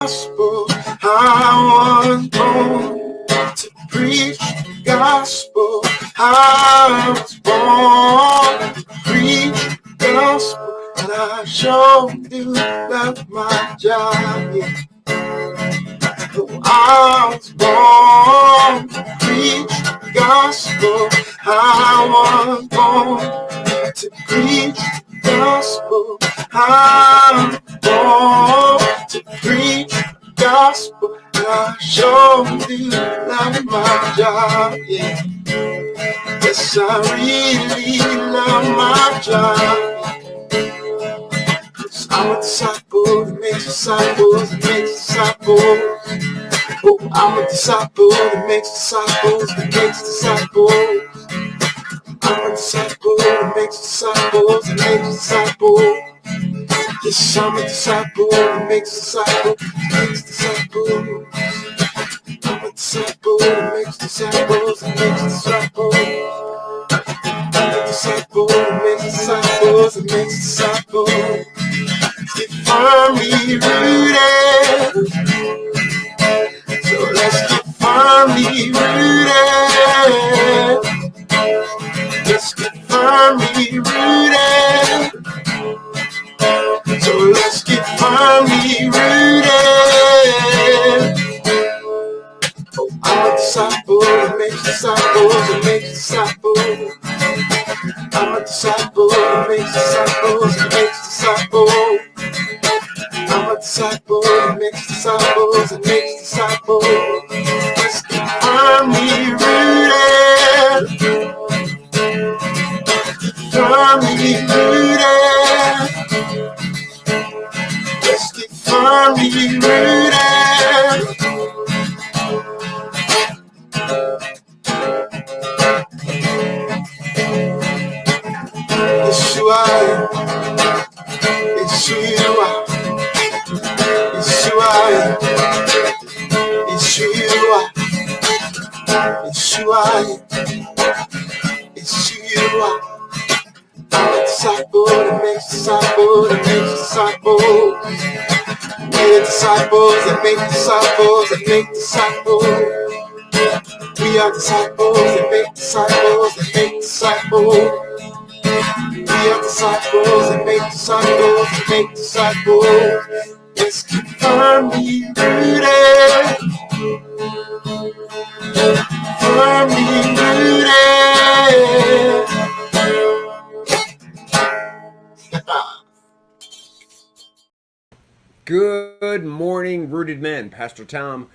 gospel. I was born to preach the gospel. I was born to preach the gospel. And I sure do love my job. Yeah. I was born to preach the gospel. I was born to preach the gospel. I was born to preach the gospel. And I sure do love my job. Yeah. Yes, I really love my job. I'm a disciple that makes disciples, that makes disciples. Oh, I'm a disciple that makes disciples, that makes disciples. I'm a disciple that makes disciples, that makes disciples. Yes, I'm a disciple that makes disciples, that makes disciples. I'm a disciple that makes disciples, that makes disciples. I'm a disciple that makes disciples, that makes disciples. Get firmly rooted. So let's get firmly rooted. Let's get firmly rooted. So let's get firmly rooted. Oh, I'm a disciple that makes disciples, that makes disciples. I'm a disciple that makes disciples, that makes disciples. I'm a disciple that makes disciples, that makes disciples. Let's get firmly rooted. Firmly rooted. Let's get firmly rooted. Yeshua, Yeshua, Yeshua, Yeshua, Yeshua, Yeshua. I'm a disciple that makes disciples, that makes disciples. We're disciples that make disciples, that make disciples. We are disciples that make disciples, that make disciples. We are disciples that make disciples, that make disciples. Let's keep firmly rooted. Firmly rooted. Good morning, rooted men. Pastor Tom,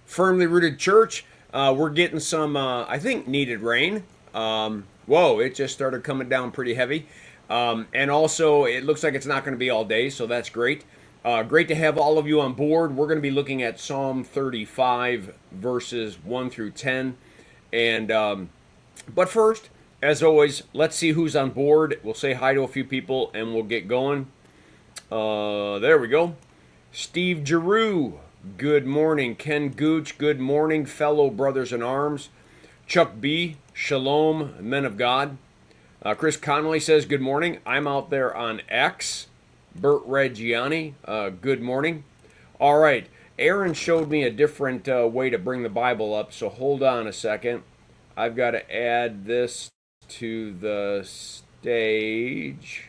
Firmly Rooted Church. We're getting some, I think, needed rain. Whoa, it just started coming down pretty heavy. And also, it looks like it's not going to be all day, so that's great. Great to have all of you on board. We're going to be looking at Psalm 35, verses 1 through 10. And but first, as always, let's see who's on board. We'll say hi to a few people, and we'll get going. There we go. Steve Giroux, good morning. Ken Gooch, good morning, fellow brothers in arms. Chuck B, shalom, men of God. Chris Connolly says, good morning. I'm out there on X. Bert Reggiani, good morning. All right, Aaron showed me a different way to bring the Bible up, so hold on a second. I've got to add this to the stage.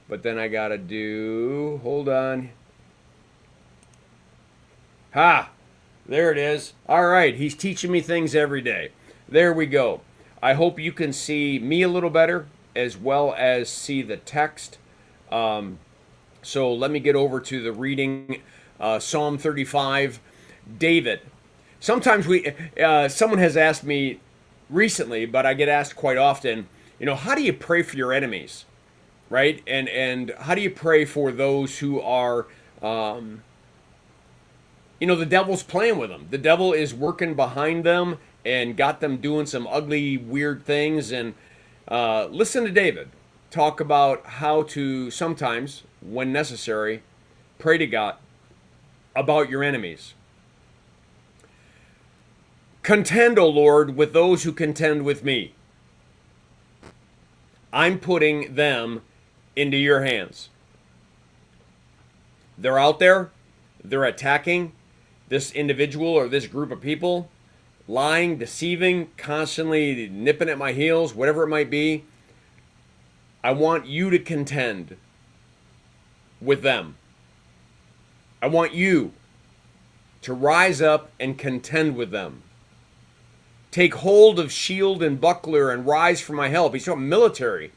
But then I got to do, hold on. Ha! There it is. All right, he's teaching me things every day. There we go. I hope you can see me a little better as well as see the text. So let me get over to the reading. Psalm 35, David. Sometimes someone has asked me recently, but I get asked quite often, how do you pray for your enemies, right? And how do you pray for those who are, the devil's playing with them. The devil is working behind them and got them doing some ugly, weird things. And listen to David talk about how to sometimes, when necessary, pray to God about your enemies. Contend, O Lord, with those who contend with me. I'm putting them into your hands. They're out there, they're attacking this individual or this group of people, lying, deceiving, constantly nipping at my heels, whatever it might be. I want you to contend with them. I want you to rise up and contend with them. Take hold of shield and buckler and rise for my help. He's talking military.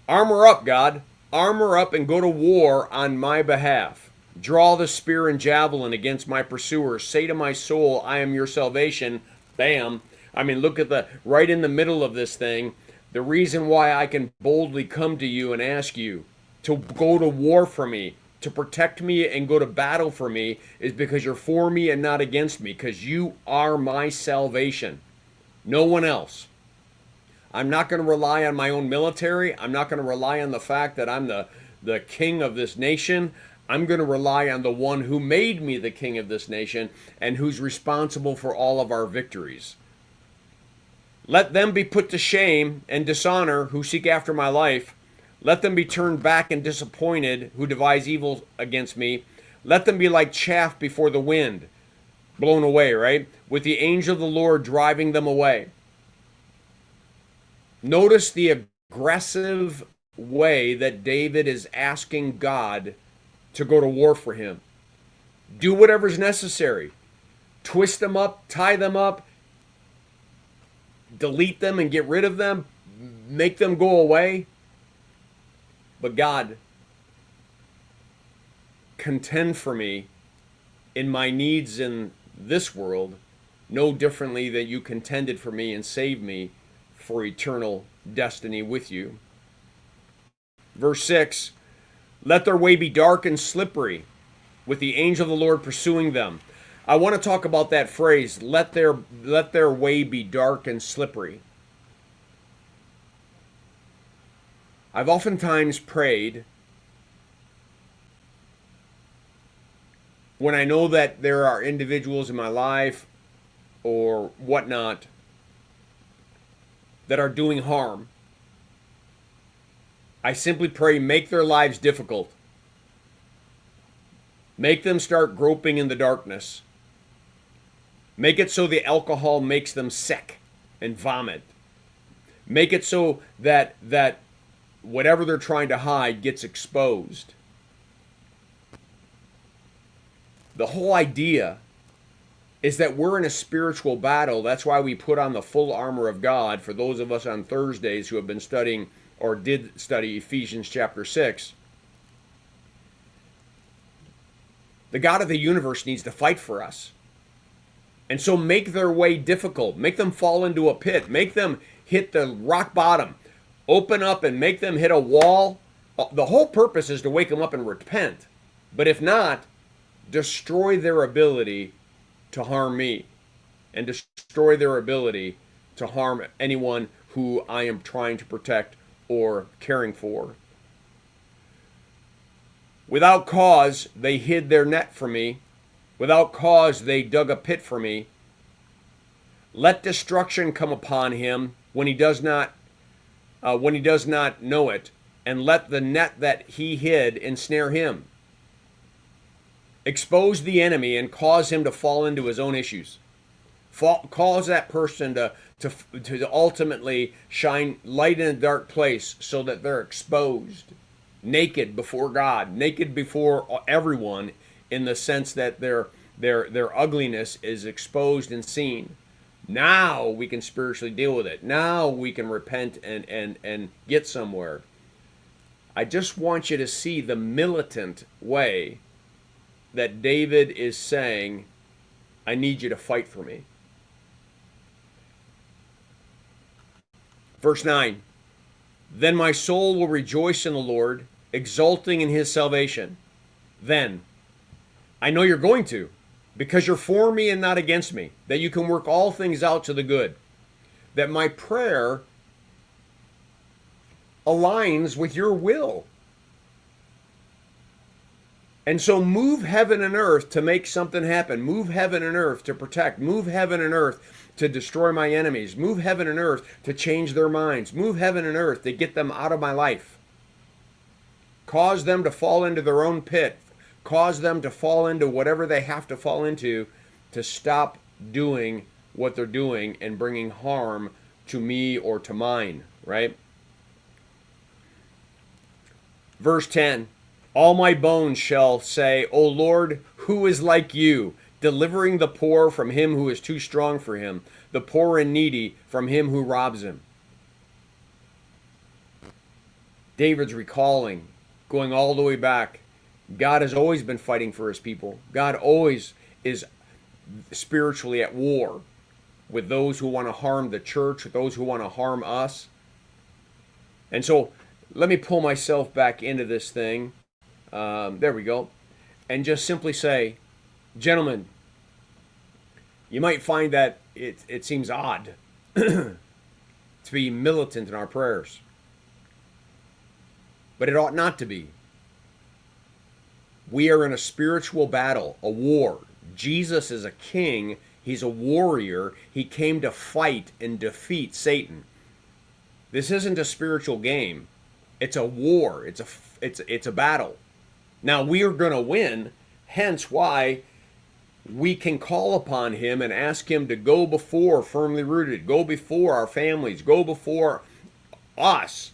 Armor up, God. Armor up and go to war on my behalf. Draw the spear and javelin against my pursuers. Say to my soul, I am your salvation. Bam. I mean, look at right in the middle of this thing. The reason why I can boldly come to you and ask you to go to war for me, to protect me and go to battle for me, is because you're for me and not against me, because you are my salvation. No one else. I'm not going to rely on my own military. I'm not going to rely on the fact that I'm the king of this nation. I'm going to rely on the one who made me the king of this nation and who's responsible for all of our victories. Let them be put to shame and dishonor who seek after my life. Let them be turned back and disappointed who devise evil against me. Let them be like chaff before the wind, blown away, right? With the angel of the Lord driving them away. Notice the aggressive way that David is asking God to go to war for him. Do whatever's necessary. Twist them up, tie them up, delete them and get rid of them, make them go away. But God, contend for me in my needs in this world, no differently than you contended for me and saved me for eternal destiny with you. Verse 6, let their way be dark and slippery, with the angel of the Lord pursuing them. I want to talk about that phrase, let their way be dark and slippery. I've oftentimes prayed when I know that there are individuals in my life or whatnot that are doing harm. I simply pray, make their lives difficult. Make them start groping in the darkness. Make it so the alcohol makes them sick and vomit. Make it so that whatever they're trying to hide gets exposed. The whole idea is that we're in a spiritual battle. That's why we put on the full armor of God. For those of us on Thursdays who have been studying or did study Ephesians chapter 6, the God of the universe needs to fight for us. And so make their way difficult. Make them fall into a pit. Make them hit the rock bottom. Open up and make them hit a wall. The whole purpose is to wake them up and repent. But if not, destroy their ability to harm me and destroy their ability to harm anyone who I am trying to protect or caring for. Without cause, they hid their net for me. Without cause, they dug a pit for me. Let destruction come upon him when he does not know it, and let the net that he hid ensnare him. Expose the enemy and cause him to fall into his own issues. Cause that person to ultimately shine light in a dark place so that they're exposed, naked before God, naked before everyone, in the sense that their ugliness is exposed and seen. Now we can spiritually deal with it. Now we can repent and get somewhere. I just want you to see the militant way that David is saying, I need you to fight for me. Verse 9, then my soul will rejoice in the Lord, exulting in his salvation. Then, I know you're going to, because you're for me and not against me, that you can work all things out to the good, that my prayer aligns with your will. And so move heaven and earth to make something happen. Move heaven and earth to protect. Move heaven and earth to destroy my enemies. Move heaven and earth to change their minds. Move heaven and earth to get them out of my life. Cause them to fall into their own pit. Cause them to fall into whatever they have to fall into to stop doing what they're doing and bringing harm to me or to mine, right? Verse 10, all my bones shall say, O Lord, who is like you, delivering the poor from him who is too strong for him, the poor and needy from him who robs him. David's recalling, going all the way back, God has always been fighting for his people. God always is spiritually at war with those who want to harm the church, with those who want to harm us. And so let me pull myself back into this thing. There we go. And just simply say, gentlemen, you might find that it seems odd to be militant in our prayers. But it ought not to be. We are in a spiritual battle, a war. Jesus is a king. He's a warrior. He came to fight and defeat Satan. This isn't a spiritual game. It's a war. It's a battle. Now we are going to win, hence why we can call upon him and ask him to go before Firmly Rooted, go before our families, go before us,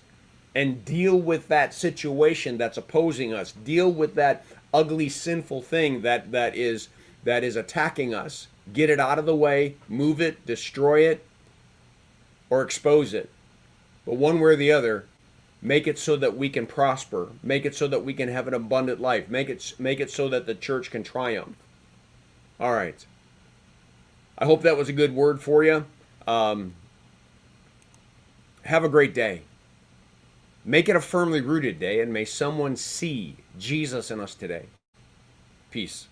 and deal with that situation that's opposing us, deal with that ugly, sinful thing that is attacking us. Get it out of the way, move it, destroy it, or expose it. But one way or the other, make it so that we can prosper. Make it so that we can have an abundant life. Make it so that the church can triumph. All right. I hope that was a good word for you. Have a great day. Make it a Firmly Rooted day, and may someone see Jesus in us today. Peace.